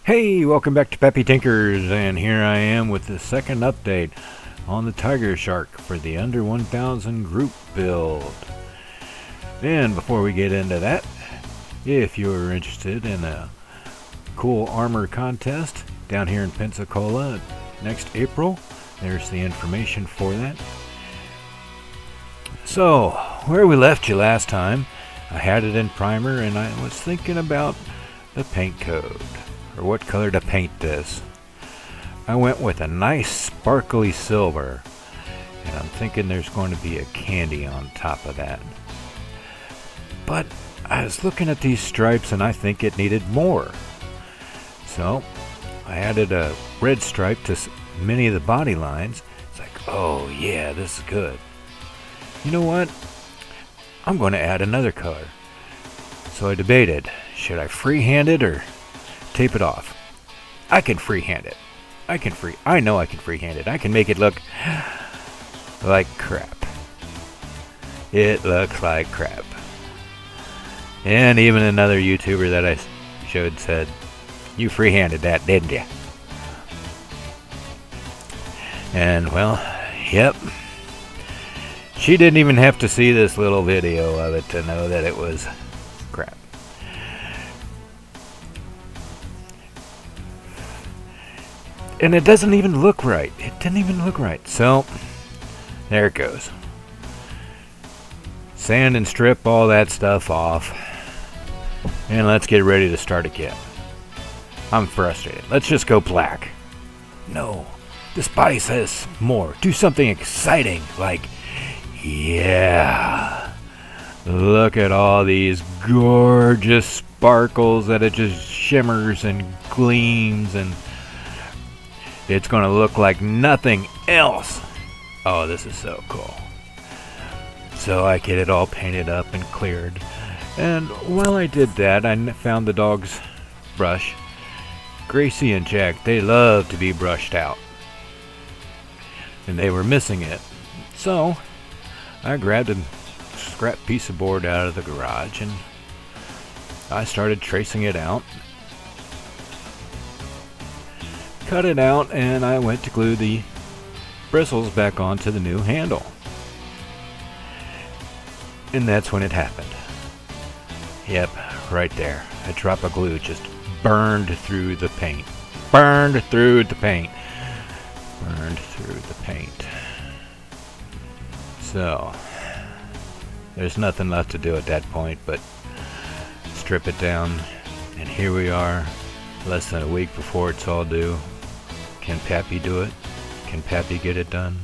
Hey, welcome back to Pappy Tinkers, and here I am with the second update on the Tiger Shark for the under 1000 group build. And before we get into that, if you're interested in a cool armor contest down here in Pensacola next April, there's the information for that. So, where we left you last time, I had it in primer and I was thinking about the paint code, or what color to paint this. I went with a nice sparkly silver, and I'm thinking there's going to be a candy on top of that. But I was looking at these stripes and I think it needed more. So I added a red stripe to many of the body lines. It's like, oh yeah, this is good. You know what? I'm going to add another color. So I debated, should I freehand it or tape it off? I can freehand it. I know I can freehand it. I can make it look like crap. It looks like crap. And even another YouTuber that I showed said, you freehanded that, didn't you? And well, yep. She didn't even have to see this little video of it to know that it was crap. And it doesn't even look right. It didn't even look right. So, there it goes. Sand and strip all that stuff off. And let's get ready to start again. I'm frustrated. Let's just go black. No. This body says more. Do something exciting. Like, yeah. Look at all these gorgeous sparkles that it just shimmers and gleams, and it's going to look like nothing else. Oh, this is so cool. So I get it all painted up and cleared. And while I did that, I found the dog's brush. Gracie and Jack, they love to be brushed out. And they were missing it. So I grabbed a scrap piece of board out of the garage and I started tracing it out. Cut it out, and I went to glue the bristles back onto the new handle. And that's when it happened. Yep, right there. A drop of glue just burned through the paint. Burned through the paint. Burned through the paint. So, there's nothing left to do at that point but strip it down. And here we are, less than a week before it's all due. Can Pappy do it? Can Pappy get it done?